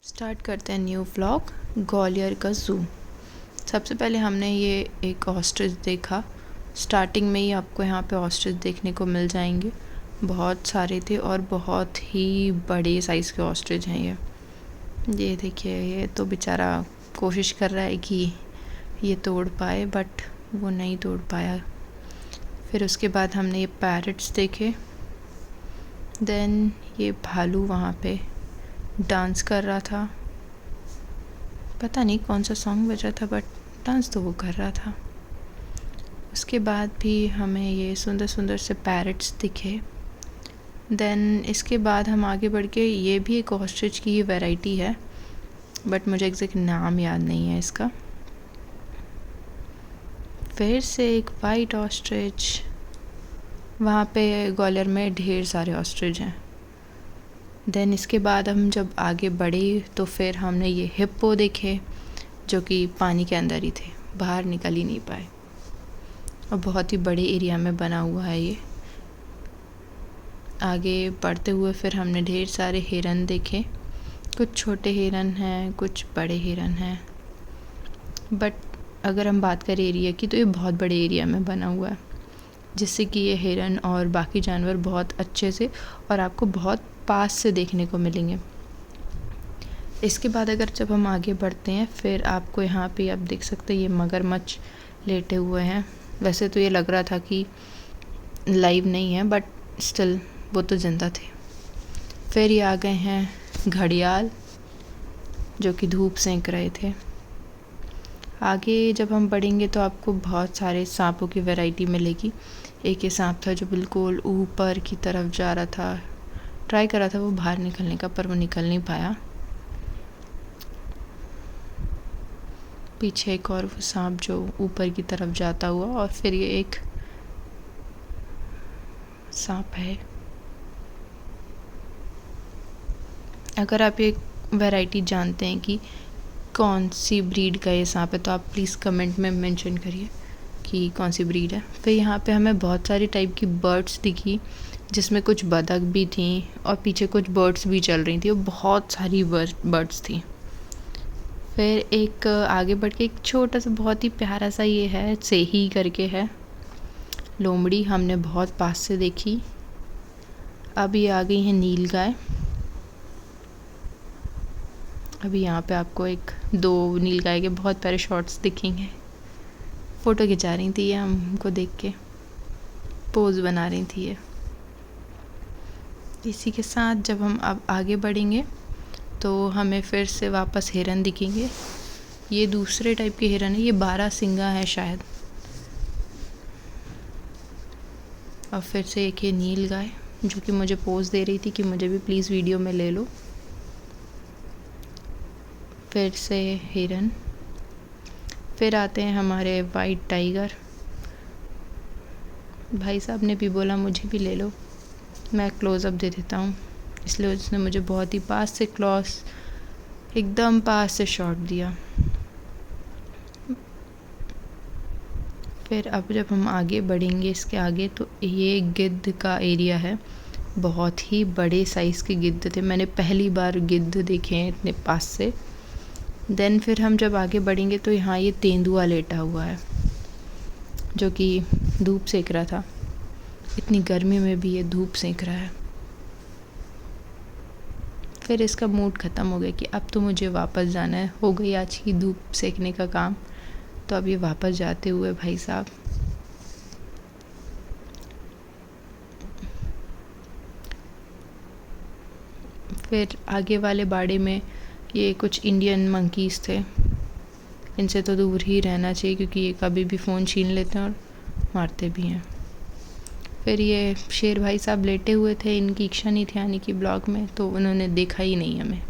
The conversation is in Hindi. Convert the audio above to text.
स्टार्ट करते हैं न्यू व्लॉग ग्वालियर का ज़ू। सबसे पहले हमने ये एक ऑस्ट्रिच देखा। स्टार्टिंग में ही आपको यहाँ पे ऑस्ट्रिच देखने को मिल जाएंगे। बहुत सारे थे और बहुत ही बड़े साइज़ के ऑस्ट्रिच हैं ये देखिए। ये तो बेचारा कोशिश कर रहा है कि ये तोड़ पाए बट वो नहीं तोड़ पाया। फिर उसके बाद हमने ये पैरट्स देखे। देन ये भालू वहाँ पे डांस कर रहा था। पता नहीं कौन सा सॉन्ग बज रहा था बट डांस तो वो कर रहा था। उसके बाद भी हमें ये सुंदर सुंदर से पैरट्स दिखे। देन इसके बाद हम आगे बढ़ के, ये भी एक ऑस्ट्रिच की वैरायटी है बट मुझे एग्जैक्ट नाम याद नहीं है इसका। फिर से एक वाइट ऑस्ट्रिच। वहाँ पे ग्वालियर में ढेर सारे ऑस्ट्रिच हैं। देन इसके बाद हम जब आगे बढ़े तो फिर हमने ये हिप्पो देखे जो कि पानी के अंदर ही थे, बाहर निकल ही नहीं पाए और बहुत ही बड़े एरिया में बना हुआ है ये। आगे बढ़ते हुए फिर हमने ढेर सारे हिरन देखे। कुछ छोटे हिरन हैं, कुछ बड़े हिरन हैं, बट अगर हम बात करें एरिया की तो ये बहुत बड़े एरिया में बना हुआ है, जिससे कि ये हिरन और बाकी जानवर बहुत अच्छे से और आपको बहुत पास से देखने को मिलेंगे। इसके बाद अगर जब हम आगे बढ़ते हैं फिर आपको यहाँ पे आप देख सकते हैं ये मगरमच्छ लेटे हुए हैं। वैसे तो ये लग रहा था कि लाइव नहीं है बट स्टिल वो तो जिंदा थे। फिर ये आ गए हैं घड़ियाल जो कि धूप सेंक रहे थे। आगे जब हम बढ़ेंगे तो आपको बहुत सारे सांपों की वैरायटी मिलेगी। एक ये सांप था जो बिल्कुल ऊपर की तरफ जा रहा था, ट्राई कर रहा था वो बाहर निकलने का पर वो निकल नहीं पाया। पीछे एक और वो सांप जो ऊपर की तरफ जाता हुआ, और फिर ये एक सांप है। अगर आप ये वैरायटी जानते हैं कि कौन सी ब्रीड का ये सांप है तो आप प्लीज़ कमेंट में मेंशन करिए कि कौन सी ब्रीड है। फिर यहाँ पे हमें बहुत सारी टाइप की बर्ड्स दिखी जिसमें कुछ बतख भी थी और पीछे कुछ बर्ड्स भी चल रही थी और बहुत सारी बर्ड्स थी। फिर एक आगे बढ़ के एक छोटा सा बहुत ही प्यारा सा ये है, सेही करके है, लोमड़ी हमने बहुत पास से देखी। अब ये आ गई है नीलगाय। अभी यहाँ पे आपको एक दो नीलगाय के बहुत प्यारे शॉट्स दिखेंगे। फ़ोटो खिंचा रही थी ये हमको देख के, पोज बना रही थी ये। इसी के साथ जब हम अब आगे बढ़ेंगे तो हमें फिर से वापस हिरन दिखेंगे। ये दूसरे टाइप के हिरन है, ये 12 सिंगा है शायद। और फिर से एक ये नीलगाय जो कि मुझे पोज दे रही थी कि मुझे भी प्लीज़ वीडियो में ले लो। फिर से हिरन। फिर आते हैं हमारे वाइट टाइगर। भाई साहब ने भी बोला मुझे भी ले लो, मैं क्लोज़अप दे देता हूँ, इसलिए उसने मुझे बहुत ही पास से एकदम पास से शॉट दिया। फिर अब जब हम आगे बढ़ेंगे इसके आगे तो ये गिद्ध का एरिया है। बहुत ही बड़े साइज़ के गिद्ध थे, मैंने पहली बार गिद्ध देखे हैं इतने पास से। देन फिर हम जब आगे बढ़ेंगे तो यहाँ ये तेंदुआ लेटा हुआ है जो कि धूप सेक रहा था। इतनी गर्मी में भी ये धूप सेक रहा है। फिर इसका मूड ख़त्म हो गया कि अब तो मुझे वापस जाना है, हो गई आज की धूप सेकने का काम। तो अब ये वापस जाते हुए भाई साहब फिर आगे वाले बाड़े में ये कुछ इंडियन मंकीज़ थे। इनसे तो दूर ही रहना चाहिए क्योंकि ये कभी भी फ़ोन छीन लेते हैं और मारते भी हैं। फिर ये शेर भाई साहब लेटे हुए थे, इनकी इच्छा नहीं थी आने की ब्लॉग में तो उन्होंने देखा ही नहीं हमें।